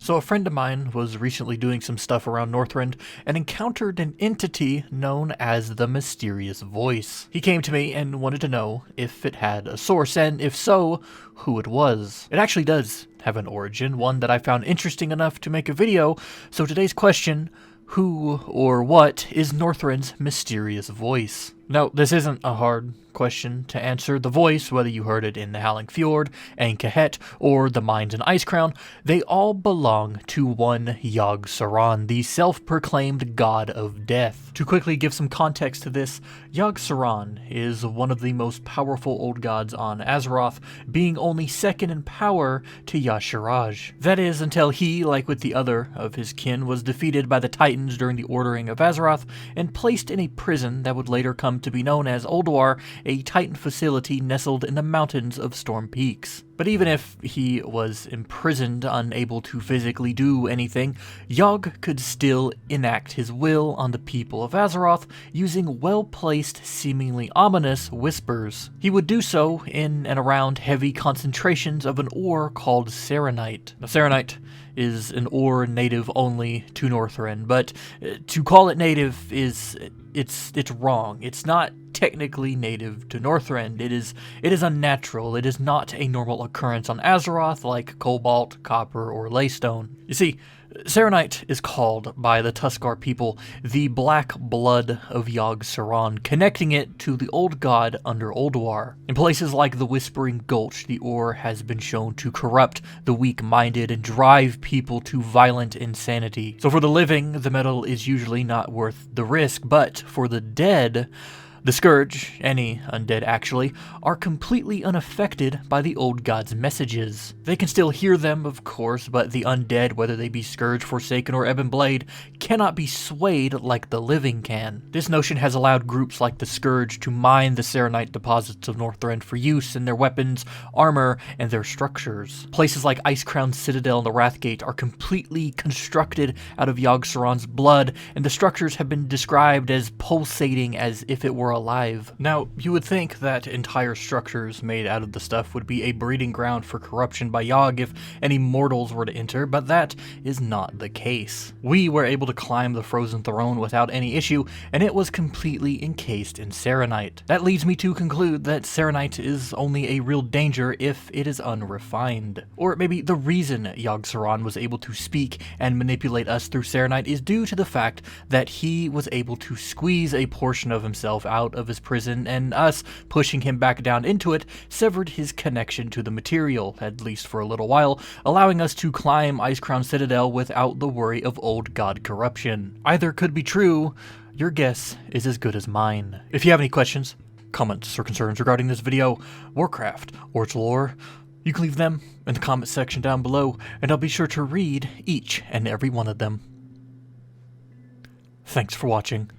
So a friend of mine was recently doing some stuff around Northrend and encountered an entity known as the Mysterious Voice. He came to me and wanted to know if it had a source, and if so, who it was. It actually does have an origin, one that I found interesting enough to make a video, so today's question: who or what is Northrend's mysterious voice? Now, this isn't a hard question to answer. The voice, whether you heard it in the Howling Fjord, Ahn'kahet, or the Mines in Icecrown, they all belong to one yogg-saron, the self-proclaimed god of death. To quickly give some context to this, yogg-saron is one of the most powerful old gods on Azeroth, being only second in power to Y'Shaarj. That is, until he, like with the other of his kin, was defeated by the Titans during the Ordering of Azeroth and placed in a prison that would later come to be known as Ulduar, a Titan facility nestled in the mountains of Storm Peaks. But even if he was imprisoned, unable to physically do anything, Yogg could still enact his will on the people of Azeroth using well-placed, seemingly ominous whispers. He would do so in and around heavy concentrations of an ore called serenite. Now, serenite is an ore native only to Northrend, but to call it native is it's wrong. It's not technically native to Northrend. It is unnatural. It is not a normal occurrence on Azeroth like cobalt, copper, or laystone. You see, serenite is called by the Tuskarr people the black blood of yogg-saron, connecting it to the old god under Ulduar. In places like the Whispering Gulch, the ore has been shown to corrupt the weak-minded and drive people to violent insanity. So for the living, the metal is usually not worth the risk, but for the dead, the Scourge, any undead actually, are completely unaffected by the old god's messages. They can still hear them, of course, but the undead, whether they be Scourge, Forsaken, or Ebon Blade, cannot be swayed like the living can. This notion has allowed groups like the Scourge to mine the serenite deposits of Northrend for use in their weapons, armor, and their structures. Places like Icecrown Citadel and the Wrathgate are completely constructed out of yogg-saron's blood, and the structures have been described as pulsating as if it were alive. Now, you would think that entire structures made out of the stuff would be a breeding ground for corruption by Yogg if any mortals were to enter, but that is not the case. We were able to climb the frozen throne without any issue, and it was completely encased in serenite. That leads me to conclude that serenite is only a real danger if it is unrefined. Or maybe the reason yogg-saron was able to speak and manipulate us through serenite is due to the fact that he was able to squeeze a portion of himself out of his prison, and us pushing him back down into it severed his connection to the material, at least for a little while, allowing us to climb Icecrown Citadel without the worry of old god corruption. Either could be true. Your guess is as good as mine. If you have any questions, comments, or concerns regarding this video, Warcraft, or its lore, you can leave them in the comment section down below, and I'll be sure to read each and every one of them. Thanks for watching.